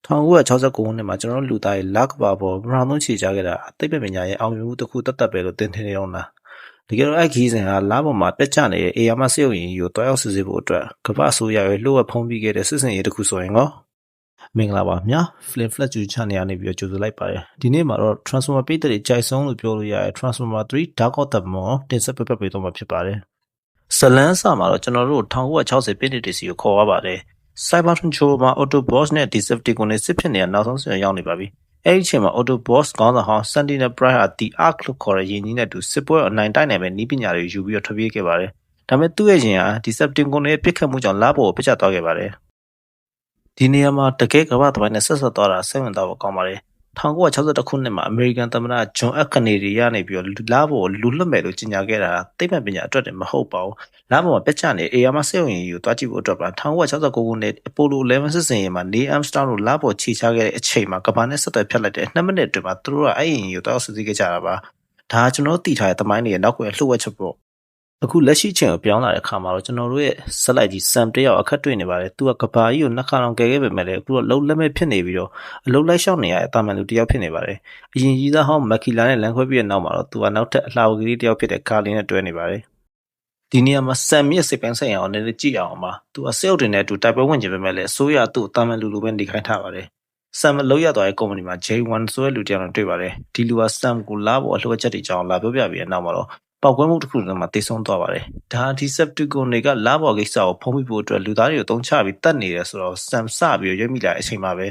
1969 ခုနှစ်မှာကျွန်တော်တို့လူသားတွေလကဘာပေါ်ပထမဆုံးခြေချခဲ့တာသိပ္ပံပညာရဲ့အောင်မြင်မှုတစ်ခုတတ်ပဲလို့သင်ထင်နေတော့လားတကယ်တော့အဲ့ခီးစဉ်ကလပေါ်မှာပြတ်ကျနေတဲ့အေယာမစေုပ်ရင်ကြီးကိုတွားရောက်စစ်ဆေးဖို့အတွက်ကမ္ဘာအစိုးရရဲ့လှုပ်ဝက်ဖုံးပြီးခဲ့တဲ့စစ်စင်ရေးတစ်ခုဆိုရင်ကောမင်္ဂလာပါခင်ဗျာ Flame Flat ချန်နယ်ကနေပြီးကြိုဆိုလိုက်ပါတယ်ဒီနေ့မှာတော့ Transformer ပိတ်တဲ့ကြိုက်ဆုံးလို့ပြောလို့ရတဲ့ Transformer 3 Dark of the Moon တင်ဆက်ပြပြပေးတော့မှာဖြစ်ပါတယ်ဇလန်းစာမှာတော့ကျွန်တော်တို့1960ပြည့်နှစ်တည်းစီကိုခေါ်ရပါတယ် Cybertron ချိုးမှာ Autobots နဲ့ Decepticon နဲ့စစ်ဖြစ်နေတဲ့နောက်ဆုံးဆွေရောက်နေပါပြီအဲ့ဒီအချိန်မှာ Autobots ခေါင်းဆောင်ဟောင်း Sentinel Prime ဟာ The Ark လို့ခေါ်တဲ့ယဉ်ကြီးနဲ့တူစစ်ပွဲအနိုင်တိုက်နိုင်မဲ့နည်းပညာတွေယူပြီးထွက်ပြေးခဲ့ပါတယ်ဒါပေမဲ့သူ့ရဲ့ယဉ်ဟာ Decepticon ရဲ့ပြစ်ခတ်မှုကြောင့်လပေါ်ကိုပြစ်ကျသွားခဲ့ပါတယ်ဒီနေရာမှာတကယ်ကမ္ဘာသမိုင်းနဲ့ဆက်ဆက်သွားတာစိတ်ဝင်စားဖို့ကောင်းပါတယ်1962ခုနှစ်မှာအမေရိကန်သမ္မတဂျွန်အက်ကနေဒီကနေပြီးလပေါ်လူလွတ်မဲ့လို့ကြီးညာခဲ့တာသိပ္ပံပညာအတွက်တည်းမဟုတ်ပါဘူးလပေါ်မှာပြတ်ကျနေအေယာမစေုံရင်ကိုတွားကြည့်ဖို့အတွက်ပါ1969ခုနှစ်အပိုလို11စစ်စင်ရင်မှာနေအမ်စတာတို့လပေါ်ခြေချခဲ့တဲ့အချိန်မှာကမ္ဘာနဲ့ဆက်သွယ်ဖြတ်လိုက်တဲ့2မိနစ်အတွင်းမှာသူတို့ကအဲ့ရင်ကိုတွားစစ်ဆေးခဲ့ကြတာပါဒါကျွန်တော်သိထားတဲ့သမိုင်းတွေရဲ့နောက်ကွယ်လှုပ်ဝက်ချက်ပေါ့အခုလက်ရှိချိန်ကိုပြောင်းလာတဲ့အခါမှာတော့ကျွန်တော်တို့ရဲ့ဇက်လိုက်ကြီး Sam တယောက်အခက်တွေ့နေပါတယ်သူကကဘာကြီးကိုနှစ်ခါလောက်ကယ်ခဲ့ပေမဲ့လည်းအခုတော့လုံးလက်မဲ့ဖြစ်နေပြီးတော့အလုံးလိုက်လျှောက်နေရတဲ့အတာမန်လူတယောက်ဖြစ်နေပါတယ်အရင်ကြီးသားဟောင်းမက်ကီလာနဲ့လမ်းခွဲပြီးတဲ့နောက်မှာတော့သူကနောက်ထပ်အလှော်ကလေးတယောက်ဖြစ်တဲ့ကာလီနဲ့တွဲနေပါတယ်ဒီနေရာမှာ Sam ရဲ့စိတ်ပိုင်းဆိုင်ရာကိုလည်းကြည့်အောင်ပါသူအစေုပ်တင်တဲ့အတူတိုက်ပွဲဝင်ကြပေမဲ့လည်းအစိုးရသူ့အတာမန်လူလိုပဲနေခိုင်းထားပါတယ်Sam လောက်ရသွားတဲ့ကုမ္ပဏီမှာ J1 ဆိုတဲ့လူတယောက်နဲ့တွေ့ပါတယ်ဒီလူက Sam ကိုလာဖို့အလှည့်ချက်တွေကြောင်းလာပြောပြပြီးတဲ့နောက်မှာတော့ပောက်ကွဲမှုတစ်ခုတည်းမှာတိတ်ဆုံးသွားပါတယ်။ဒါ Decepticon တွေကလာဘော်ကိစ္စကိုဖုံးပြဖို့အတွက်လူသားတွေကိုတုံးချပြီးတတ်နေတယ်ဆိုတော့ Sam စပြီးရွေးမိလာတဲ့အချိန်မှာပဲ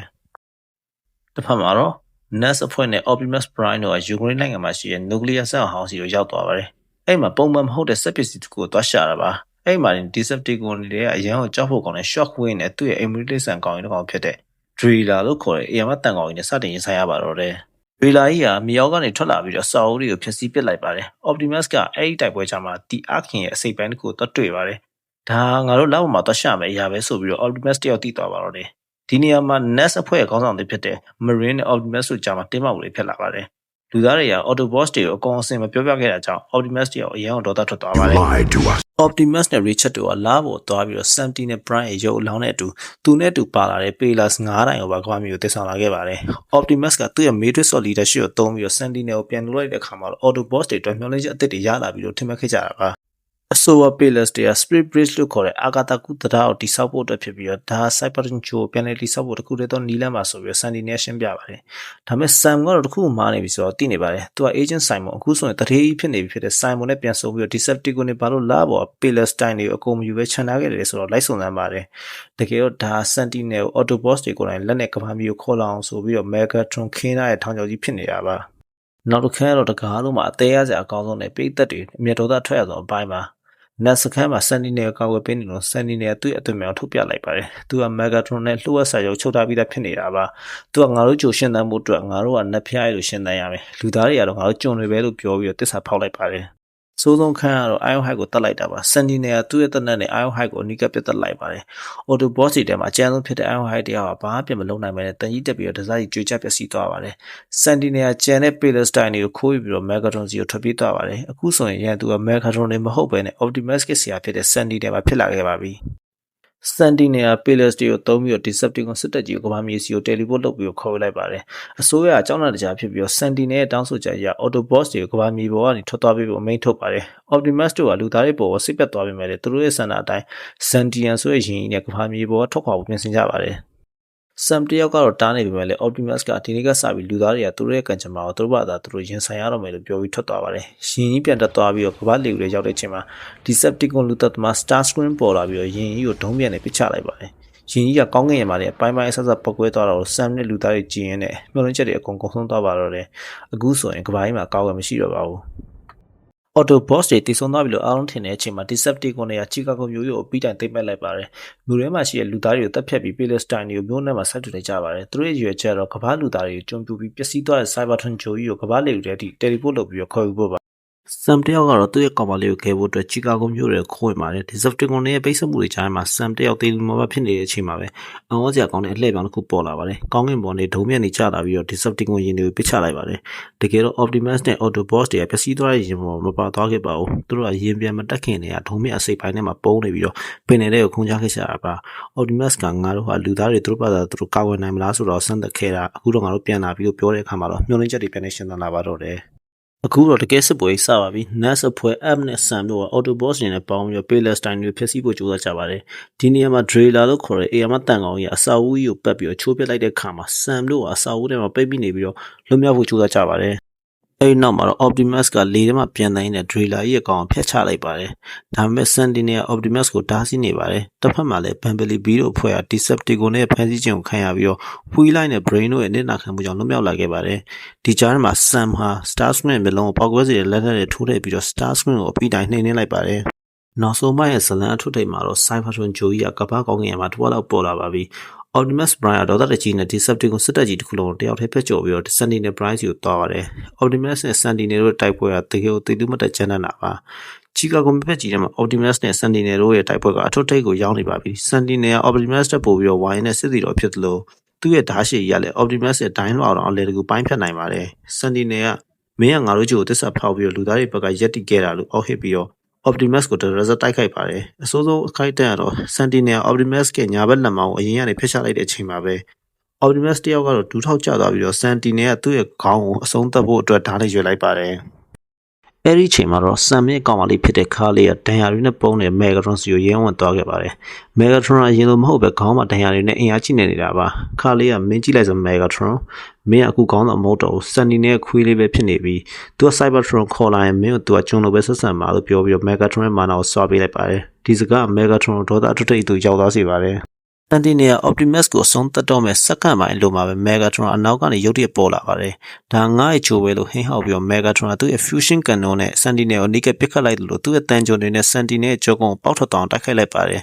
။တစ်ဖက်မှာတော့ NAS အဖွဲ့နဲ့ Optimus Prime တို့ကယူကရိန်းနိုင်ငံမှာရှိတဲ့ nuclear စက်ဟောင်းစီကိုရောက်သွားပါတယ်။အဲ့မှာပုံမှန်မဟုတ်တဲ့စက်ပစ္စည်းတစ်ခုကိုသွားရှာတာပါ။အဲ့မှာ Decepticon တွေကအရန်ကိုကြောက်ဖို့ကောင်းတဲ့ Shockwave နဲ့သူ့ရဲ့ Immortal ကောင်ကြီးတစ်ကောင်ဖြစ်တဲ့ Driller လို့ခေါ်တဲ့အရာမတန်ကောင်ကြီးနဲ့စတင်ရင်ဆိုင်ရပါတော့တယ်။ဗီလာကြီးကမြောက်ကနေထွက်လာပြီးတော့စာအုပ်တွေကိုဖျက်ဆီးပစ်လိုက်ပါတယ်။ Optimus ကအဲ့ဒီတိုက်ပွဲကြမှာ The Ark ရဲ့အစိပ်ပိုင်းတစ်ခုကိုတွေ့ပါတယ်။ဒါငါတို့လောက်မှာသွားရှာမယ်အရာပဲဆိုပြီးတော့ Optimus တယောက်သိသွားပါတော့တယ်။ဒီနေရာမှာ NAS အဖွဲ့ရဲ့ခေါင်းဆောင်တွေဖြစ်တဲ့ Marine နဲ့ Optimus တို့ကြားမှာတင်းမာမှုတွေဖြစ်လာပါတယ်။လူသားတွေက Autobots တွေကိုအကောင်အစင်မပြောပြခဲ့တာကြောင့် Optimus တယောက်အရန်ကိုဒေါသထွက်သွားပါတယ်။ Optimus နဲ့ Richard တို့ကလာဖို့သွားပြီးတော့ Sentinel Prime ရဲ့ရုပ်အလောင်းနဲ့အတူသူနဲ့အတူပါလာတဲ့ Pillars 9တိုင်ကိုပါကမ္ဘာမျိုးကိုတည်ဆောင်လာခဲ့ပါတယ်။ Optimus ကသူ့ရဲ့ Matrix of Leadership ကိုသုံးပြီးတော့ Sentinel ကိုပြန်လုပ်လိုက်တဲ့အခါမှာတော့ Autobots တွေအတွက်မျှော်လင့်ချက်အသစ်တွေရလာပြီးတော့ထင်မှတ်ခဲ့ကြတာပါ။အဆိုပါ Pillars တွေက Spirit Bridge လို့ခေါ်တဲ့အာဂါတကုသတာကိုတိစောက်ဖို့အတွက်ဖြစ်ပြီးတော့ဒါ Cybertron ကိုပြန်လည်တိစောက်ဖို့တခုတည်းသောနီးလမ်းပါဆိုပြီးတော့ Sentinel ရှင်းပြပါတယ်။ဒါပေမဲ့ Sam ကတော့တခုမှမားနေပြီဆိုတော့သိနေပါတယ်။သူက Agent Simon အခုဆိုရင်တရေကြီးဖြစ်နေပြီဖြစ်တဲ့ Simon နဲ့ပြန်ဆုံပြီးတော့ Decepticon တွေဘာလို့လာပေါ် Pillars တိုင်တွေကိုအကုန်မယူပဲခြံထားခဲ့တယ်ဆိုတော့လိုက်စုံစမ်းပါတယ်။တကယ်တော့ဒါ Sentinel Autobots တွေကိုယ်တိုင်လက်နဲ့ကမ္ဘာမျိုးခေါ်လာအောင်ဆိုပြီးတော့ Megatron ခင်းထားတဲ့ထောင်ချောက်ကြီးဖြစ်နေတာပါ။နောက်တစ်ခါတော့တကားလုံးမှာအသေးရစရာအကောင်းဆုံးနဲ့ပိတ်သက်တွေအမျက်တော်သားထွက်ရသောအပိုင်းမှာနတ်စခန်းမှာ Sentinel ကောက်ွယ်ပေးနေလို့ Sentinel သူ့ရဲ့အသွင်မြောင်ထုတ်ပြလိုက်ပါတယ်။သူက Megatron နဲ့လှုပ်ဝက်စာချုပ်ချုပ်ထားပြီးသားဖြစ်နေတာပါ။သူကငါတို့ကြိုရှင်းတမ်းဖို့အတွက်ငါတို့ကနတ်ဖျားရလို့ရှင်းတမ်းရမယ်။လူသားတွေကတော့ငါတို့ကြုံတွေပဲလို့ပြောပြီးတော့တစ္ဆာဖောက်လိုက်ပါတယ်။စိုးဆုံးခန်းကတော့ Ironhide ကိုတတ်လိုက်တာပါ။ Sentinel ကသူ့ရဲ့တက်နက်နဲ့ Ironhide ကိုအနီးကပ်ပြတ်တက်လိုက်ပါတယ်။ Autobots တွေထဲမှာအကျဉ်းဆုံးဖြစ်တဲ့ Ironhide တရားကဘာမှမလုပ်နိုင်ပဲနဲ့တန်ကြီးတက်ပြီးတော့တစားကြီးကြွေချပျက်စီးသွားပါတယ်။ Sentinel ကကျန်တဲ့ Pillars တိုင်တွေကိုခိုးပြီးတော့ Megatron စီကိုထွက်ပြေးသွားပါတယ်။အခုဆိုရင်ရန်သူက Megatron တွေမဟုတ်ပဲနဲ့ Optimus ကဆရာဖြစ်တဲ့ Sentinel မှာဖြစ်လာခဲ့ပါပြီ။ Sentinel Pillars တွေကိုသုံးပြီးတော့ Decepticon စစ်တပ်ကြီးကိုကမ္ဘာမြေစီကို teleport လုပ်ပြီးတော့ခေါ်လိုက်ပါတယ်။အစိုးရအကြောင်းတကြားဖြစ်ပြီးတော့ Sentinel ရဲ့တောင်းဆိုချက်အရ Autobots တွေကိုကမ္ဘာမြေပေါ်ကနေထွက်သွားပြီးတော့အမိန့်ထုတ်ပါတယ်။ Optimus တို့ကလူသားတွေပေါ်ကိုစိတ်ပြတ်သွားပြီမဲ့သူတို့ရဲ့ဆန္ဒအတိုင်း Sentient ဆိုတဲ့ယဉ်ကြီးနဲ့ကမ္ဘာမြေပေါ်ကထွက်ခွာဖို့ပြင်ဆင်ကြပါတယ်။ Sam တယောက်ကတော့တားနေပြီမဲ့လေ Optimus ကဒီနေ့ကစပြီးလူသားတွေကသူတို့ရဲ့ကံကြမ္မာကိုသူတို့ဘာသာသူတို့ရင်ဆိုင်ရတော့မယ်လို့ပြောပြီးထွက်သွားပါတယ်။ယဉ်ကြီးပြန်တက်သွားပြီးတော့ကမ္ဘာလေကိုရောက်တဲ့အချိန်မှာ Decepticon လူသက်သမား Starscream ပေါ်လာပြီးတော့ယဉ်ကြီးကိုဒုံးပြန်နဲ့ပစ်ချလိုက်ပါတယ်။ယဉ်ကြီးကကောင်းကင်ရံမှာလည်းအပိုင်းပိုင်းဆက်ဆက်ပောက်ကွဲသွားတော့ Sam နဲ့လူသားတွေကြည်ရင်နဲ့မျောလင့်ချက်တွေအကုန်ဆုံးသွားပါတော့တယ်။အခုဆိုရင်ကမ္ဘာကြီးမှာကောင်းကင်မရှိတော့ပါဘူး။ Autobots တွေတည်ဆုံသွားပြီလို့အားလုံးထင်တဲ့အချိန်မှာ Decepticon တွေက Chicago မြို့ကိုအပြီးတိုင်သိမ်းပိုက်လိုက်ပါတယ်။မြို့ထဲမှာရှိတဲ့လူသားတွေကိုတပ်ဖြတ်ပြီး Pillars တိုင်တွေကိုမြို့ထဲမှာဆက်တူနေကြပါတယ်။သူတို့ရဲ့ရွယ်ချက်တော့ကမ္ဘာလူသားတွေကိုကျွံပြူပြီးပျက်စီးသွားတဲ့ Cybertron ဂျိုကြီးကိုကမ္ဘာလေတွေထဲ teleport လုပ်ပြီးတော့ခေါ်ယူဖို့ပါ Sam တယောက်ကတော့သူ့ရဲ့ကောင်မလေးကိုခဲဖို့အတွက်ချီကာဂိုမြို့ရဲ့ခိုးဝင်ပါတယ် Decepticon ရဲ့ပိတ်ဆက်မှုတွေကြားမှာ Sam တယောက်သေးလူမမဖြစ်နေတဲ့အချိန်မှာပဲအံ့ဩစရာကောင်းတဲ့အလှည့်ပြောင်းတစ်ခုပေါ်လာပါတယ်ကောင်းကင်ပေါ်နေဒုံမြတ်နေကျလာပြီးတော့ Decepticon ရင်တွေကိုပစ်ချလိုက်ပါတယ်တကယ်တော့ Optimus နဲ့ Autobots တွေကပျက်စီးသွားတဲ့ရင်ပေါ်မပါသွားခဲ့ပါဘူးသူတို့ကရင်ပြန်မတက်ခင်နေရဒုံမြတ်အစိပ်ပိုင်းထဲမှာပုံနေပြီးတော့ပင်နေတဲ့ကိုခုန်ချခဲ့ကြတာပါ Optimus ကငါတို့ဟာလူသားတွေသူတို့ဘာသာသူတို့ကာဝယ်နိုင်မလားဆိုတော့စမ်းသပ်ခဲ့တာအခုတော့ငါတို့ပြန်လာပြီးတော့ပြောတဲ့အခါမှာတော့မျှော်လင့်ချက်တွေပြန်နေရှင်းသလာပါတော့တယ်အခုတော့တကယ်စစ်ပွဲစပါပြီ NAS အဖွဲ့ App နဲ့ Sam တို့က Autobots တွေနဲ့ပေါင်းပြီးတော့ Palestine တွေဖျက်ဆီးဖို့ကြိုးစားကြပါတယ်ဒီနေရာမှာ Drailer လို့ခေါ်တဲ့ AR တန်ကောင်ကြီးကအစာအုပ်ကြီးကိုပတ်ပြီးတော့ချိုးပစ်လိုက်တဲ့အခါမှာ Sam တို့ကအစာအုပ်ထဲမှာပိတ်ပြီးနေပြီးတော့လွတ်မြောက်ဖို့ကြိုးစားကြပါတယ်အဲ့ဒီနောက်မှာတော့ Optimus ကလေထဲမှာပြန်တိုင်းတဲ့ Drailer ကြီးရဲ့ကောင်ကိုဖျက်ချလိုက်ပါတယ်ဒါပေမဲ့ Sentinel က Optimus ကိုတားဆီးနေပါတယ်တစ်ဖက်မှာလည်း Bumblebee တို့အဖွဲ့က Decepticon နဲ့ဖမ်းဆီးခြင်းကိုခံရပြီးတော့ Wheeline နဲ့ Brain တို့ရဲ့နစ်နာခံမှုကြောင့်လွတ်မြောက်လာခဲ့ပါတယ်ဒီကြားထဲမှာ Sam ဟာ Starscream မျက်လုံးကိုပေါက်ကွဲစေတဲ့လက်နက်တွေထိုးထည့်ပြီးတော့ Starscream ကိုအပိတိုင်နှိမ်နင်းလိုက်ပါတယ်နောက်ဆုံးမှရဲ့ဇလန်အထွတ်ထိပ်မှာတော့ Cybertron Joey ကကပ္ပကောင်းကင်မှာတစ်ဝက်လောက်ပေါ်လာပါပြီOptimus Prime ဒေါသတကြီးနဲ့ Decepticon စစ်တပ်ကြီးတစ်ခုလုံးတယောက်တည်းဖက်ကျော်ပြီးတော့ Sentinel Prime ကိုသွားပါတယ်။ Optimus နဲ့ Sentinel တို့တိုက်ပွဲကတကယ်ကိုသိသူမတက်ချမ်းတာပါ။ Chicago မြို့ကြီးထဲမှာ Optimus နဲ့ Sentinel တို့ရဲ့တိုက်ပွဲကအထွတ်ထိပ်ကိုရောက်နေပါပြီ။ Sentinel က Optimus တက်ပို့ပြီးတော့ဝိုင်းနဲ့စစ်သည်တော်ဖြစ်သလိုသူ့ရဲ့ဓာတ်ရှည်ကြီးကလည်း Optimus ရဲ့ဒိုင်းလွှာတော်အလဲတကူပိုင်းဖြတ်နိုင်ပါတယ်။ Sentinel ကမင်းကငါတို့ကြို့ကိုတစ္ဆာဖောက်ပြီးတော့လူသားတွေဘက်ကရက်တိခဲ့တာလို့အော်ဟစ်ပြီးတော့Optimus ကိုတရဇက်တိုက်ခိုက်ပါတယ်အစိုးဆုံးအခိုက်အတန့်ကတော့ Sentinel Optimus ကညာဘက်လက်မောင်းကိုအရင်ကနေဖျက်ချလိုက်တဲ့အချိန်မှာပဲ Optimus တယောက်ကတော့ဒူးထောက်ကျသွားပြီးတော့ Sentinel ကသူ့ရဲ့ခေါင်းကိုအဆုံးသတ်ဖို့အတွက်ဓာတ်နဲ့ရွေလိုက်ပါတယ်အဲ့ဒီအချိန်မှာတော့ Sam ရဲ့ကောင်မလေးဖြစ်တဲ့ Carly ကဒဏ်ရာတွေနဲ့ပုံတဲ့ Megatron စီကိုရဲဝင်သွားခဲ့ပါတယ် Megatron အရင်လိုမဟုတ်ပဲခေါင်းမှာဒဏ်ရာတွေနဲ့အင်အားကြီးနေတာပါ Carly ကမင်းကြည့်လိုက်စမ်း Megatron မင်းအခုကောင်းတော့မဟုတ်တော့ဘူး Sentinel ခွေးလေးပဲဖြစ်နေပြီးသူက Cybertron ခေါ်လာရင်မင်းကိုသူကကျွန်လိုပဲဆက်ဆံပါလို့ပြောပြီးတော့ Megatron ရဲ့မာနာကိုဆွပေးလိုက်ပါတယ်ဒီစကား Megatron ဒေါသအထွတ်ထိပ်သူရောက်သွားစေပါတယ်Sentinel Optimus ကိုအဆုံးသတ်တော့မဲ့စက္ကန့်ပိုင်းလိုမှာပဲ Megatron အနောက်ကနေရုတ်တရက်ပေါ်လာပါတယ်ဒါငါ့ရဲ့ချိုးပဲလို့ဟင်းဟောက်ပြီးတော့ Megatron ကသူ့ရဲ့ Fusion Cannon နဲ့ Sentinel ကိုနှိကပစ်ခတ်လိုက်လို့သူ့ရဲ့တန်ကြုံတွေနဲ့ Sentinel ရဲ့ကြောကုန်းကိုပေါက်ထွက်သွားအောင်တိုက်ခိုက်လိုက်ပါတယ်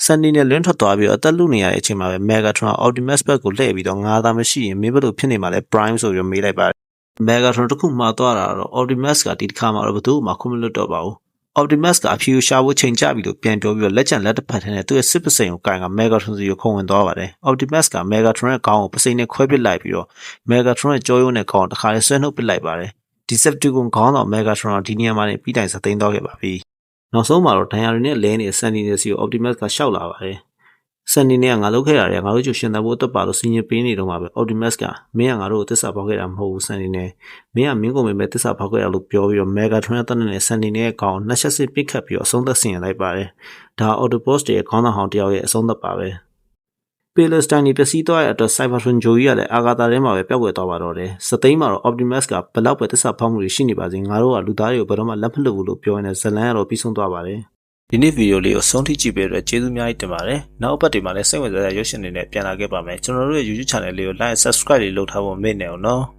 Sentinel လွင့်ထွက်သွားပြီးတော့အသက်လုနေရတဲ့အချိန်မှာပဲ Megatron Optimus ဘက်ကိုလှည့်ပြီးတော့ငါသာမရှိရင်မင်းဘယ်လိုဖြစ်နေမှာလဲ Prime ဆိုပြီးတော့မေးလိုက်ပါတယ် Megatron တခုမှားသွားတာတော့ Optimus ကဒီတစ်ခါမှတော့ဘယ်သူမှခွင့်မလွတ်တော့ပါဘူးOptimus ကအဖြူရှာဖို့ချိန်ကြပြီလို့ပြန်ပြောပြီးတော့လက်ကျန်လက်တစ်ဖက်ထဲနဲ့သူ့ရဲ့စစ်ပစိန်ကိုကင်က Megatron စီကိုခုံဝင်သွားပါတယ်။ Optimus က Megatron ရဲ့ခေါင်းကိုပစိန်နဲ့ခွဲပစ်လိုက်ပြီးတော့ Megatron ရဲ့ကြောရိုးနဲ့ခေါင်းတစ်ခါလေးဆွဲနှုတ်ပစ်လိုက်ပါတယ်။ Decepticon ခေါင်းတော့ Megatron ဒီနေရာမှာနေပြီးတိုင်စသိမ်းသွားခဲ့ပါပြီ။နောက်ဆုံးမှာတော့ဒဏ်ရာတွေနဲ့လဲနေတဲ့ Sentinel စီကို Optimus ကရှောက်လာပါတယ်။ Sentinel ကငါလုပ်ခဲ့တာတွေကငါတို့ကျရှင်သန်ဖို့အတွက်ပါလို့စီရင်ပေးနေတော့မှာပဲ Optimus ကမင်းကငါတို့ကိုတစ္ဆာဖောက်ခဲ့တာမဟုတ်ဘူး Sentinel မင်းကမင်းကိုပဲတစ္ဆာဖောက်ခဲ့တာလို့ပြောပြီးတော့ Megatron ရဲ့တက်နဲ့ Sentinel ရဲ့ခေါင်းနှစ်ချက်စစ်ပစ်ခတ်ပြီးတော့အဆုံးသတ်ဆင်ရလိုက်ပါတယ်ဒါ Autobots ရဲ့ခေါင်းဆောင်ဟောင်းတယောက်ရဲ့အဆုံးသတ်ပါပဲ Palestine ပျက်စီးသွားတဲ့အတွက် Cybertron Joey ကလည်းအာဂါသာထဲမှာပဲပျောက်ကွယ်သွားပါတော့တယ်စသိမ်းမှာတော့ Optimus ကဘလောက်ပဲတစ္ဆာဖောက်မှုတွေရှိနေပါစေငါတို့ကလူသားတွေကိုဘယ်တော့မှလက်မလွတ်ဘူးလို့ပြောနေတဲ့ဇလန်ကတော့ပြီးဆုံးသွားပါတယ်ဒီနေ့ဗီဒီယိုလေးကိုဆုံးထိကြည့်ပေးတဲ့ကျေးဇူးများကြီးတင်ပါတယ်။နောက်အပတ်တွေမှာလည်းစိတ်ဝင်စားတဲ့ရုပ်ရှင်တွေနဲ့ပြန်လာခဲ့ပါမယ်။ကျွန်တော်တို့ရဲ့ YouTube channel လေးကို like, subscribe လေးလုပ်ထားဖို့မေ့နေအောင်နော်။